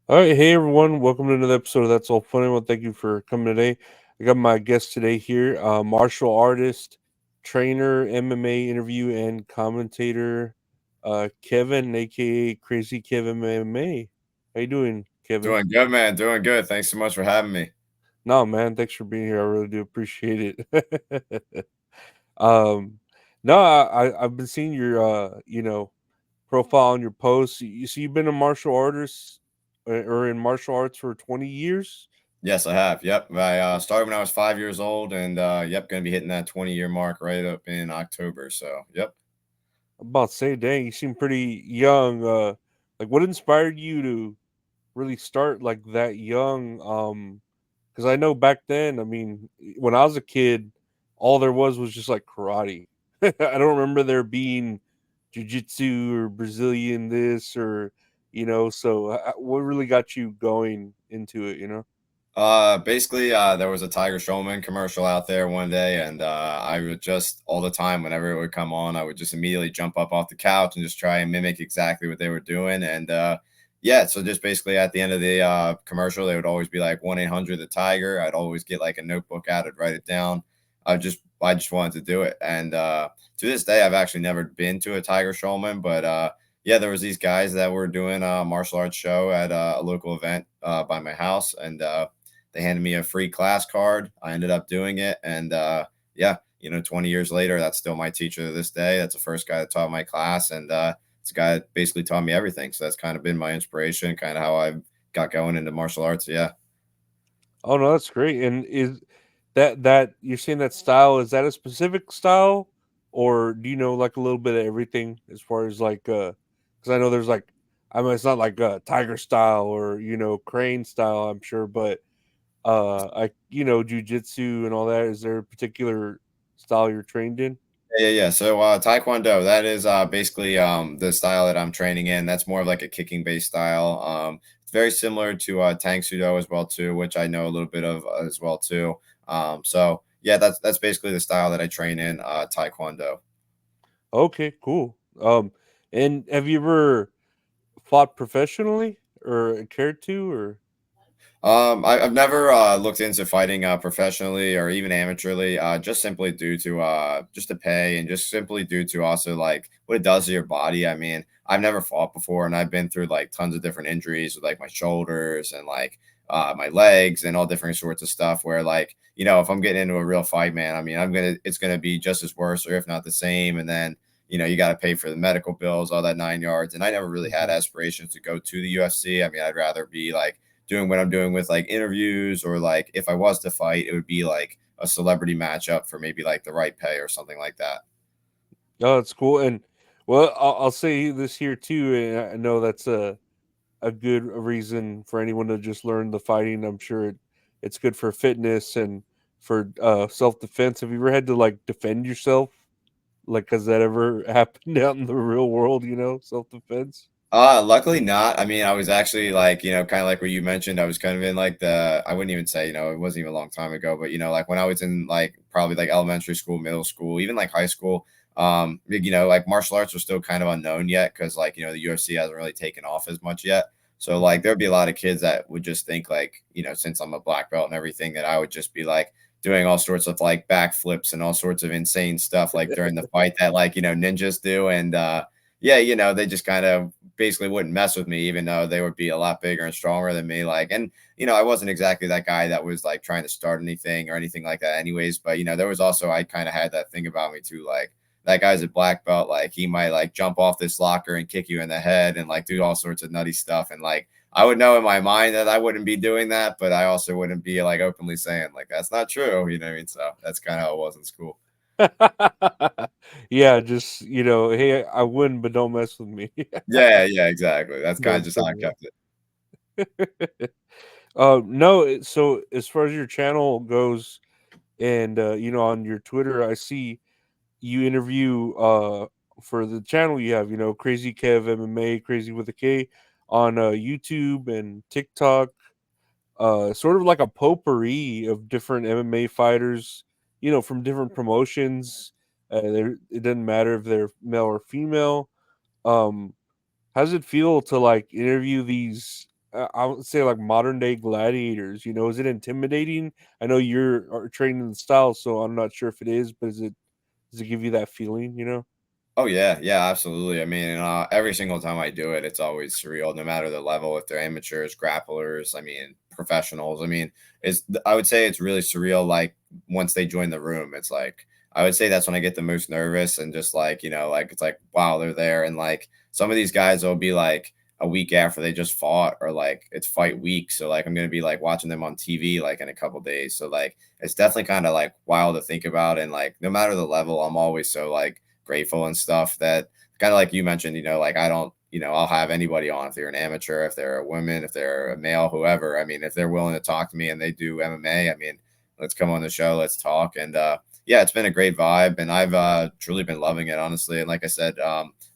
All right, hey everyone, welcome to another episode of That's All Funny. Well, thank you for coming today. I got my guest today here, martial artist, trainer, MMA interview, and commentator, Kevin, aka KrazyKevMMA. How you doing, Kevin? Doing good, man. Doing good. Thanks so much for having me. No, man, thanks for being here. I really do appreciate it. um, no, I've been seeing your profile on your posts. You see, you've been a martial artist or in martial arts for 20 years. Yes, I have. Yep. I started when I was 5 years old, and yep, going to be hitting that 20-year mark right up in October. So, yep. I'm about to say, dang, you seem pretty young. Like, what inspired you to really start like that young? Because I know back then, I mean, when I was a kid, all there was just like karate. I don't remember there being jujitsu or Brazilian this or So, what really got you going into it? Basically, there was a Tiger Showman commercial out there one day, and I would just all the time, whenever it would come on, I would just immediately jump up off the couch and just try and mimic exactly what they were doing. And yeah, so just basically at the end of the commercial, they would always be like 1-800 the Tiger. I'd always get like a notebook out, I'd write it down. I just wanted to do it, and to this day, I've actually never been to a Tiger Showman, but yeah, there was these guys that were doing a martial arts show at a local event by my house, and they handed me a free class card. I ended up doing it. And yeah, 20 years later, that's still my teacher to this day. That's the first guy that taught my class. And it's a guy that basically taught me everything. So that's kind of been my inspiration, kind of how I got going into martial arts. Yeah. Oh no, that's great. And is that you're saying that style, is that a specific style, or do you know like a little bit of everything as far as like because I know there's like, I mean, it's not like tiger style or crane style, I'm sure, but like jujitsu and all that. Is there a particular style you're trained in? Yeah. So Taekwondo, that is basically the style that I'm training in. That's more of like a kicking based style. It's very similar to Tang Sudo as well too, which I know a little bit of as well too. So yeah, that's basically the style that I train in, Taekwondo. Okay, cool. And have you ever fought professionally or cared to or? I've never looked into fighting professionally or even amateurly, just simply due to just the pay and just simply due to also like what it does to your body. I mean, I've never fought before, and I've been through like tons of different injuries with like my shoulders and like my legs and all different sorts of stuff. Where like if I'm getting into a real fight, man, I mean, it's gonna be just as worse or if not the same, and then. You got to pay for the medical bills, all that 9 yards. And I never really had Mhm. aspirations to go to the UFC. I mean, I'd rather be like doing what I'm doing with like interviews, or like if I was to fight, it would be like a celebrity matchup for maybe like the right pay or something like that. Oh, that's cool. And well, I'll say this here too, and I know that's a good reason for anyone to just learn the fighting. I'm sure it's good for fitness and for self defense. Have you ever had to like defend yourself? Like, has that ever happened out in the real world? Self defense. Luckily not. I mean, I was actually like, kind of like what you mentioned. I was kind of in like I wouldn't even say, it wasn't even a long time ago, but like when I was in like probably like elementary school, middle school, even like high school, like martial arts was still kind of unknown yet because like, the UFC hasn't really taken off as much yet. So like Mhm. there'd be a lot of kids that would just think like, since I'm a black belt and everything, that I would just be like doing all sorts of like backflips and all sorts of insane stuff like during the fight that like, ninjas do. And yeah, they just kind of basically wouldn't mess with me, even though they would be a lot bigger and stronger than me. Like, and I wasn't exactly that guy that was like trying to start anything or anything like that, anyways. But there was also I kind of had that thing about me too, like that guy's a black belt, like he might like jump off this locker and kick you in the head and like do all sorts of nutty stuff, and like I would know in my mind that I wouldn't be doing that, but I also wouldn't be like openly saying like that's not true, you know what I mean? So that's kind of how it was in school. Yeah, just hey, I win, but don't mess with me. Yeah, exactly. That's kind of That's just how I funny. kept it. No, so as far as your channel goes, and on your Twitter, I see you interview for the channel you have, Crazy Kev MMA, Crazy with a K, on YouTube and TikTok. Sort of like a potpourri of different MMA fighters, from different promotions. It doesn't matter if they're male or female. Um, how does it feel to like interview these? I would say like modern day gladiators. You know, is it intimidating? I know you're are trained in the style, so I'm not sure if it is, but is it does it give you that feeling? You know? Oh yeah, yeah, absolutely. I mean, every single time I do it, it's always surreal, no matter the level. If they're amateurs, grapplers, I mean, professionals. I mean, I would say it's really surreal. Like once they join the room, it's like I would say that's when I get the most nervous and just like like it's like wow, they're there, and like some of these guys will be like a week after they just fought, or like it's fight week, so like I'm gonna be like watching them on TV like in a couple days. So like it's definitely kind of like wild to think about, and like no matter the level, I'm always so like grateful and stuff that kind of like you mentioned, like I don't, I'll have anybody on if they're an amateur, if they're a woman, if they're a male, whoever. I mean, if they're willing to talk to me and they do MMA, I mean, let's come on the show, let's talk. And yeah, it's been a great vibe, and I've truly been loving it, honestly. And like I said,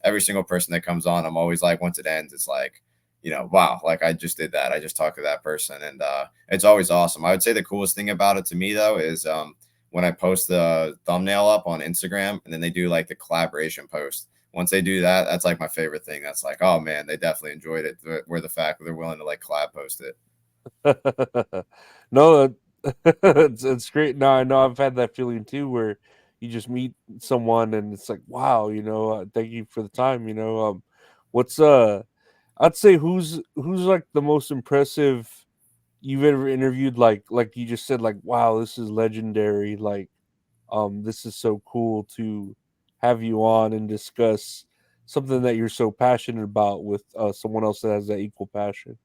every single person that comes on, I'm always like, once it ends, it's like, wow, like I just did that. I just talked to that person, and it's always awesome. I would say the coolest thing about it to me though is when I post the thumbnail up on Instagram and then they do like the collaboration post. Once they do that, that's like my favorite thing. That's like, oh man, they definitely enjoyed it. Where the fact that they're willing to like collab post it. No, it's great. No, I know I've had that feeling too, where you just meet someone and it's like, wow, thank you for the time. What's I'd say who's like the most impressive you've ever interviewed. Like you just said, like, wow, this is legendary. Like, this is so cool to have you on and discuss something that you're so passionate about with someone else that has that equal passion.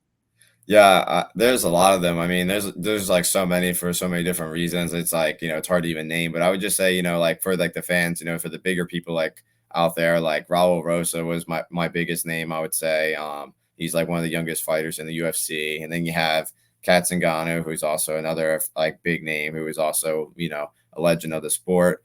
Yeah, there's a lot of them. I mean, there's like so many for so many different reasons. It's like it's hard to even name. But I would just say like for like the fans, for the bigger people like out there, like Raul Rosa was my biggest name. I would say he's like one of the youngest fighters in the UFC, and then you have Kat Zingano, who's also another like big name, who is also a legend of the sport.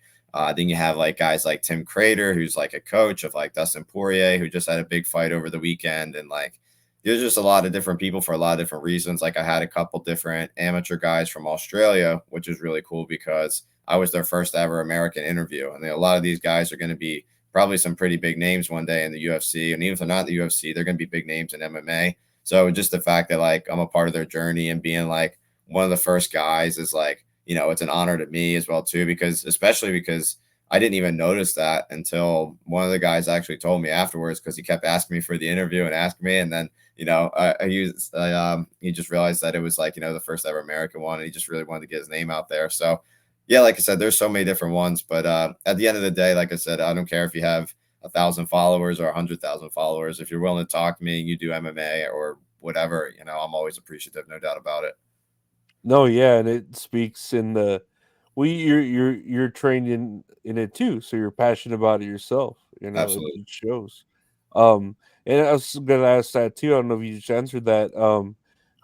Then you have like guys like Tim Crater, who's like a coach of like Dustin Poirier, who just had a big fight over the weekend, and like there's just a lot of different people for a lot of different reasons. Like I had a couple different amateur guys from Australia, which is really cool because I was their first ever American interview. And a lot of these guys are going to be probably some pretty big names one day in the UFC. And even if they're not in the UFC, they're going to be big names in MMA. So just the fact that like I'm a part of their journey and being like one of the first guys is like, it's an honor to me as well too, because especially because I didn't even notice that until one of the guys actually told me afterwards, because he kept asking me for the interview and asking me, and then he just realized that it was like the first ever American one, and he just really wanted to get his name out there. So yeah, like I said, there's so many different ones, but at the end of the day, like I said, I don't care if you have 1,000 followers or 100,000 followers. If you're willing to talk to me and you do MMA or whatever, I'm always appreciative, no doubt about it. No, yeah, and it speaks in the well, you're trained in it too, so you're passionate about it yourself. Absolutely. It shows. Um, and I was gonna ask that too. I don't know if you just answered that.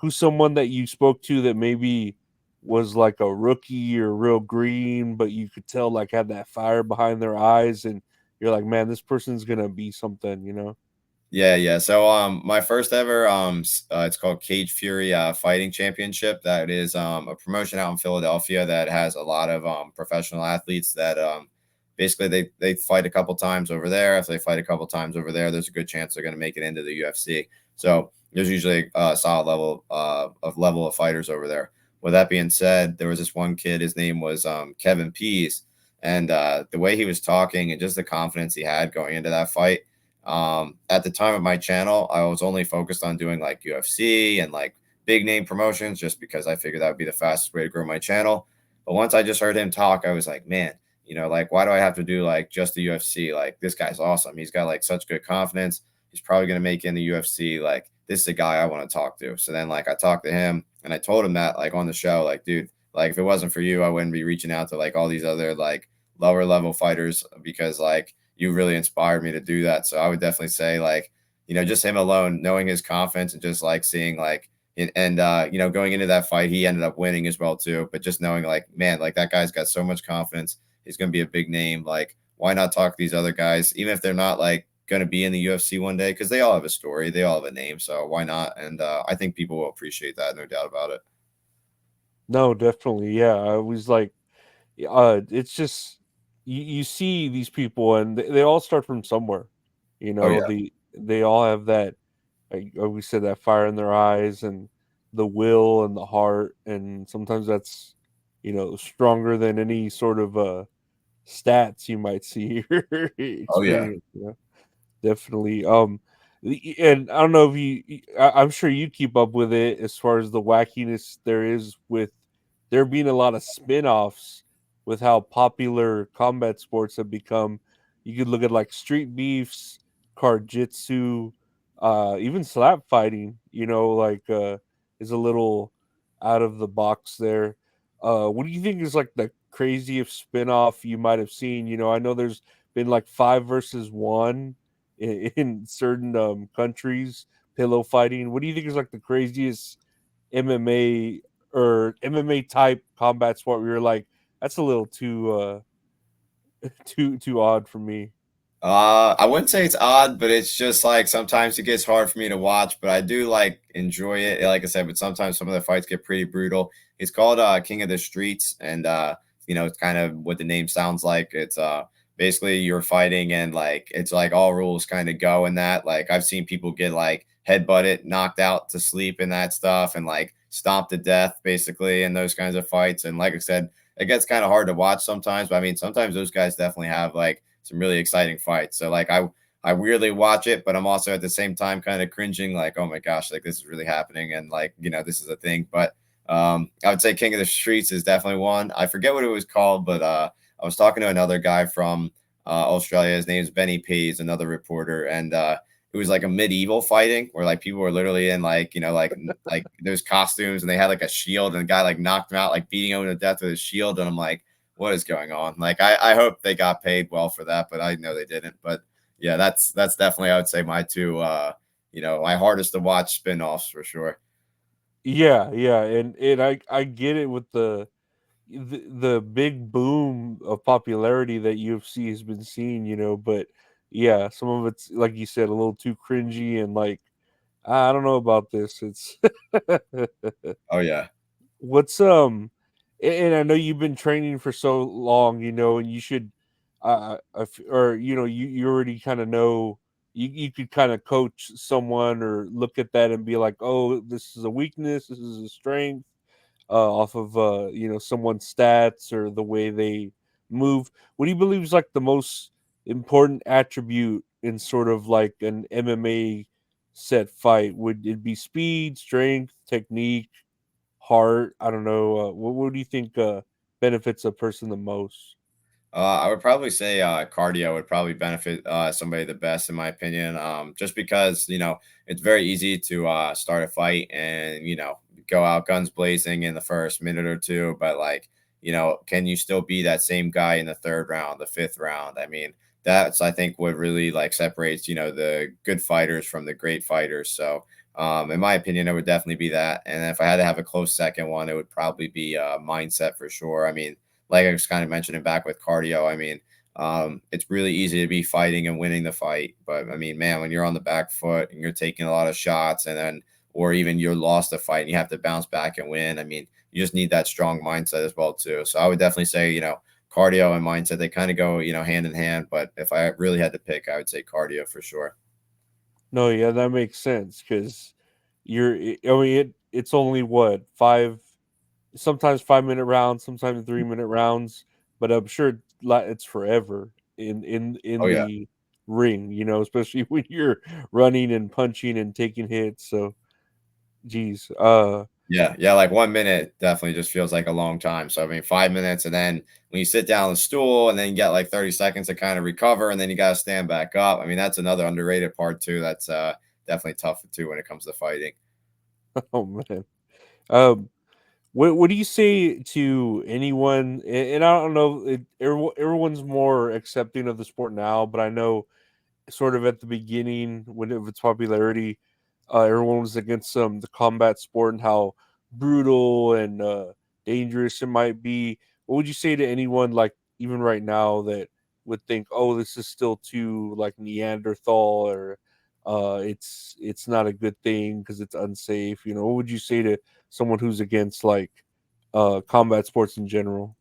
Who's someone that you spoke to that maybe was like a rookie or real green, but you could tell like had that fire behind their eyes, and you're like, man, this person's gonna be something. Yeah, yeah. So my first ever it's called Cage Fury Fighting Championship. That is a promotion out in Philadelphia that has a lot of professional athletes that basically they fight a couple times over there. If they fight a couple times over there, there's a good chance they're going to make it into the UFC. So there's usually a solid level of fighters over there. With that being said, there was this one kid. His name was Kevin Pease, and the way he was talking and just the confidence he had going into that fight. At the time of my channel, I was only focused on doing like UFC and like big name promotions just because I figured that would be the fastest way to grow my channel. But once I just heard him talk, I was like, man, like why do I have to do like just the UFC? Like this guy's awesome. He's got like such good confidence. He's probably going to make it in the UFC. Like this is the guy I want to talk to. So then like I talked to him and I told him that like on the show, like, dude, like if it wasn't for you, I wouldn't be reaching out to like all these other like lower level fighters because like you really inspired me to do that. So I would definitely say like, just him alone, knowing his confidence and just like seeing like, and going into that fight, he ended up winning as well too. But just knowing like, man, like that guy's got so much confidence. He's going to be a big name. Like, why not talk to these other guys, even if they're not like going to be in the UFC one day? Because they all have a story, they all have a name. So why not? And I think people will appreciate that, no doubt about it. No, definitely. Yeah, I was like, it's just you see these people and they all start from somewhere. Oh yeah. They all have that like we said, that fire in their eyes and the will and the heart, and sometimes that's stronger than any sort of stats you might see or Oh yeah. experience. Definitely. And I don't know if I'm sure you keep up with it as far as the wackiness there is with there being a lot of spin-offs with how popular combat sports have become. You could look at like street beefs, jitsu, even slap fighting, like is a little out of the box there. What do you think is like the craziest spin-off you might have seen? I know there's been like 5 versus 1 in certain countries, pillow fighting. What do you think is like the craziest MMA or MMA type combat sport where you're like, that's a little too too odd for me? I wouldn't say it's odd, but it's just like sometimes it gets hard for me to watch, but I do like enjoy it. Like I said, but sometimes some of the fights get pretty brutal. It's called King of the Streets, and it's kind of what the name sounds like. It's basically you're fighting and like it's like all rules kind of go in that. Like I've seen people get like headbutted, knocked out to sleep in that stuff, and like stomped to death basically in those kinds of fights. And like I said, it gets kind of hard to watch sometimes, but I mean sometimes those guys definitely have like some really exciting fights. So like I weirdly watch it, but I'm also at the same time kind of cringing, like, oh my gosh, like this is really happening, and like this is a thing. But I would say King of the Streets is definitely one. I forget what it was called, but I was talking to another guy from Australia. His name is Benny P. He's another reporter, and it was like a medieval fighting where like people were literally in like like those costumes, and they had like a shield, and the guy like knocked him out, like beating him to death with his shield, and I'm like, what is going on? Like I hope they got paid well for that, but I know they didn't. But yeah, that's definitely I would say my two my hardest to watch spin-offs for sure. Yeah, yeah, and I get it with the big boom of popularity that UFC has been seeing, but yeah, some of it's like you said, a little too cringy and like I don't know about this. It's Oh yeah. what's and I know you've been training for so long, and you should or you already kind of know you could kind of coach someone or look at that and be like, "Oh, this is a weakness, this is a strength." Off of someone's stats or the way they move. What do you believe is like the most important attribute in sort of like an MMA set fight? Would it be speed, strength, technique, heart? I don't know. What do you think benefits a person the most? I would probably say cardio would probably benefit somebody the best, in my opinion. Just because it's very easy to start a fight and go out guns blazing in the first minute or two, but like can you still be that same guy in the third round, the fifth round? I mean, that's I think what really like separates the good fighters from the great fighters. So. In my opinion, it would definitely be that. And if I had to have a close second one, it would probably be mindset for sure. I mean, like I was kind of mentioning back with cardio, I mean, it's really easy to be fighting and winning the fight. But I mean, man, when you're on the back foot and you're taking a lot of shots and then, or even you're lost a fight and you have to bounce back and win, I mean, you just need that strong mindset as well, too. So I would definitely say, cardio and mindset, they kind of go, hand in hand. But if I really had to pick, I would say cardio for sure. No, yeah, that makes sense because I mean, it's only what 5, sometimes 5 minute rounds, sometimes 3 minute rounds, but I'm sure it's forever in Oh, yeah. the ring, especially when you're running and punching and taking hits. So, geez, Yeah, yeah, like 1 minute definitely just feels like a long time. So I mean, 5 minutes, and then when you sit down on the stool, and then you get like 30 seconds to kind of recover, and then you got to stand back up. I mean, that's another underrated part too. That's definitely tough too when it comes to fighting. oh man, um, what do you say to anyone? And I don't know, everyone's more accepting of the sport now, but I know sort of at the beginning when of its popularity, everyone was against the combat sport and how brutal and dangerous it might be. What would you say to anyone like even right now that would think, "Oh, this is still too like Neanderthal," or it's not a good thing because it's unsafe? What would you say to someone who's against like combat sports in general?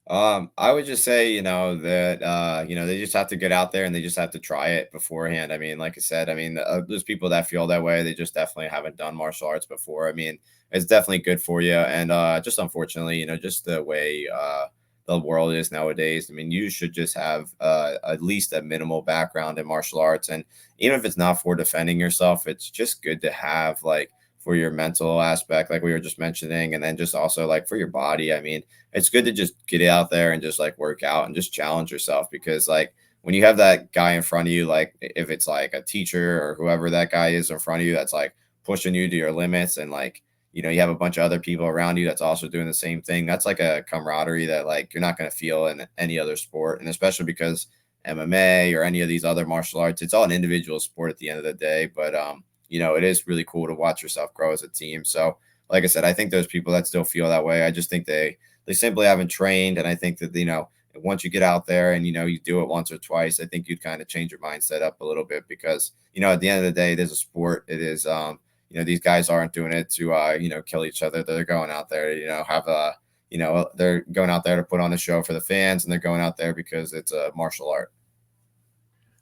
I would just say, that they just have to get out there and they just have to try it beforehand. I mean, like I said, I mean, there's people that feel that way. They just definitely haven't done martial arts before. I mean, it's definitely good for you, and just unfortunately, just the way the world is nowadays. I mean, you should just have at least a minimal background in martial arts, and even if it's not for defending yourself, it's just good to have like for your mental aspect, like we were just mentioning, and then just also like for your body. I mean, it's good to just get out there and just like work out and just challenge yourself because like when you have that guy in front of you, like if it's like a teacher or whoever that guy is in front of you that's like pushing you to your limits, and like you have a bunch of other people around you that's also doing the same thing, that's like a camaraderie that like you're not going to feel in any other sport. And especially because MMA or any of these other martial arts, it's all an individual sport at the end of the day, but it is really cool to watch yourself grow as a team. So like I said, I think those people that still feel that way, I just think they simply haven't trained. And I think that, once you get out there and, you do it once or twice, I think you'd kind of change your mindset up a little bit because, at the end of the day, it is a sport. It is, these guys aren't doing it to, kill each other. They're going out there, they're going out there to put on a show for the fans, and they're going out there because it's a martial art.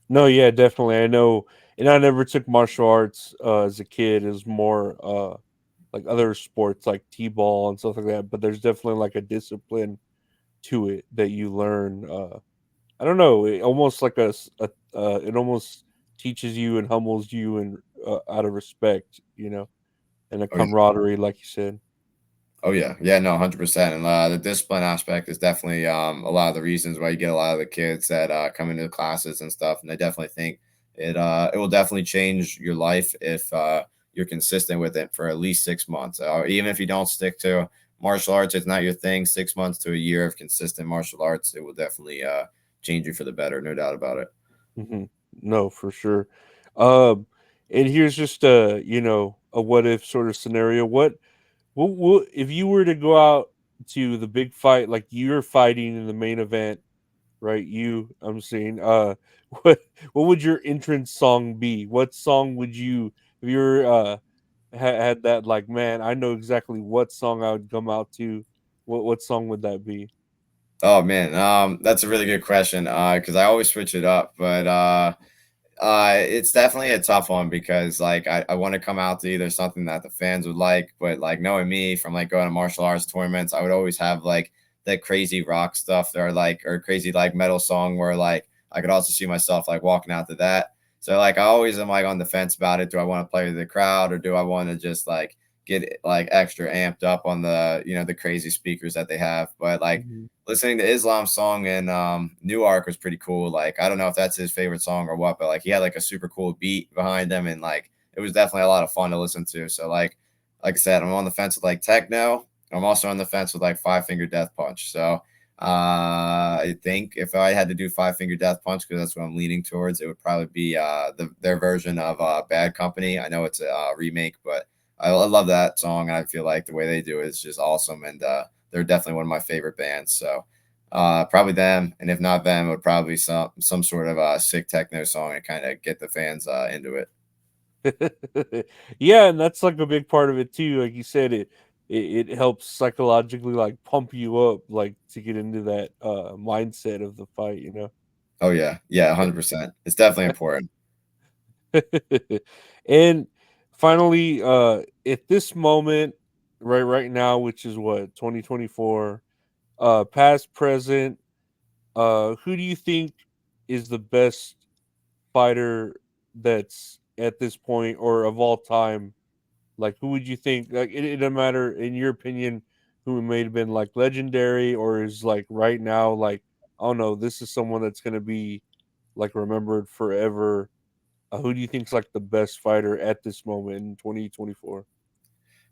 No, yeah, definitely. I know, and I never took martial arts as a kid. It was more like other sports like t-ball and stuff like that. But there's definitely like a discipline to it that you learn. I don't know. It almost like it almost teaches you and humbles you and out of respect, and a Oh, yeah. camaraderie, like you said. Oh yeah, yeah, no, 100%. And the discipline aspect is definitely a lot of the reasons why you get a lot of the kids that come into the classes and stuff. And I definitely think it will definitely change your life if you're consistent with it for at least 6 months. Even if you don't stick to martial arts, it's not your thing. 6 months to a year of consistent martial arts, it will definitely change you for the better, no doubt about it. Hmm. No, for sure. Um, and here's just a what if sort of scenario. What if you were to go out to the big fight, like you're fighting in the main event, right? I'm saying, what what would your entrance song be? What song would you, if you're had that, like, man, I know exactly what song I would come out to. What song would that be? Oh man, that's a really good question. Because I always switch it up, but it's definitely a tough one because like I want to come out to either something that the fans would like, but like knowing me from like going to martial arts tournaments, I would always have like that crazy rock stuff or crazy like metal song where like I could also see myself like walking out to that. So like I always am like on the fence about it. Do I want to play with the crowd or do I want to just like get like extra amped up on the crazy speakers that they have? But like Mhm. listening to Islam's song in Newark was pretty cool. Like I don't know if that's his favorite song or what, but like he had like a super cool beat behind him, and like it was definitely a lot of fun to listen to. So like I said, I'm on the fence with like techno. I'm also on the fence with like Five Finger Death Punch. So I think if I had to do Five Finger Death Punch, because that's what I'm leaning towards, it would probably be their version of Bad Company. I know it's a remake, but I love that song, and I feel like the way they do it is just awesome. And they're definitely one of my favorite bands. So probably them, and if not them, it would probably be some sort of sick techno song and kind of get the fans into it. Yeah, and that's like a big part of it too. Like you said, it helps psychologically like pump you up, like to get into that mindset of the fight. Oh yeah, yeah, 100%. It's definitely important. And finally, at this moment, right now, which is what, 2024, past, present, who do you think is the best fighter that's at this point or of all time? Like, who would you think? Like, it doesn't matter in your opinion who may have been like legendary or is like right now, like, oh no, this is someone that's gonna be like remembered forever. Who do you think's like the best fighter at this moment in 2024?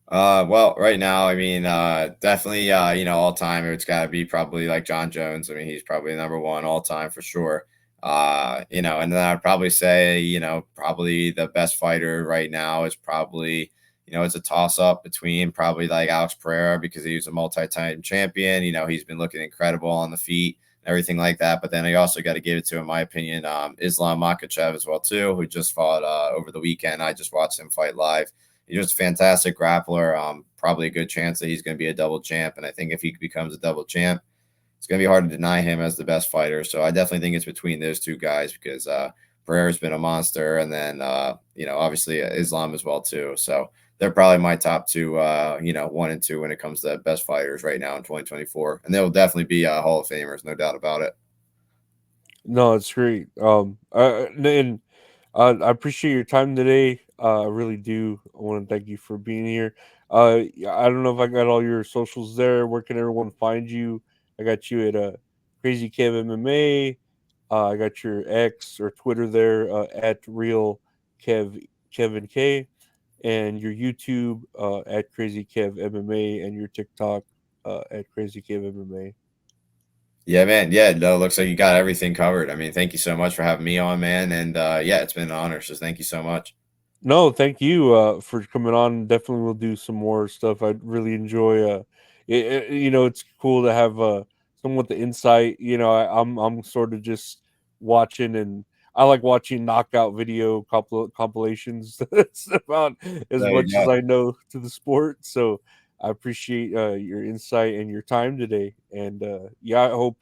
Well, right now, I mean, definitely, all time, it's got to be probably like John Jones. I mean, he's probably number one all time for sure. And then I'd probably say, probably the best fighter right now is probably, it's a toss up between probably like Alex Pereira because he was a multi-time champion. He's been looking incredible on the feet and everything like that. But then I also got to give it to, in my opinion, Islam Makhachev as well too, who just fought over the weekend. I just watched him fight live. He's just a fantastic grappler. Probably a good chance that he's going to be a double champ. And I think if he becomes a double champ, it's gonna be hard to deny him as the best fighter. So I definitely think it's between those two guys because Pereira's been a monster, and then obviously Islam as well too. So they're probably my top two, 1 and 2 when it comes to best fighters right now in 2024, and they'll definitely be Hall of Famers, no doubt about it. No, it's great. And I appreciate your time today. I really do. I want to thank you for being here. Yeah, I don't know if I got all your socials there. Where can everyone find you? I got you at KrazyKevMMA. I got your X or Twitter there at real Kevin K, and your YouTube at KrazyKevMMA, and your TikTok at KrazyKevMMA. Yeah, man. Yeah, no, looks like you got everything covered. I mean, thank you so much for having me on, man. And yeah, it's been an honor. So thank you so much. No, thank you for coming on. Definitely, we'll do some more stuff. I really enjoy. It's cool to have someone with the insight. I'm sort of just watching, and I like watching knockout video compilations. That's about as There you much as go. I know to the sport. So I appreciate your insight and your time today. And yeah, I hope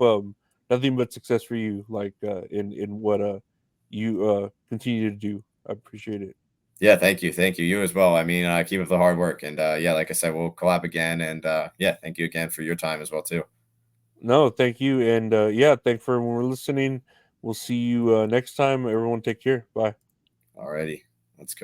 nothing but success for you. Like in what you continue to do. I appreciate it. Yeah, thank you. Thank you. You as well. I mean, keep up the hard work. And yeah, like I said, we'll collab again. And yeah, thank you again for your time as well, too. No, thank you. And yeah, thank for everyone listening. We'll see you next time. Everyone take care. Bye. Alrighty. Let's go.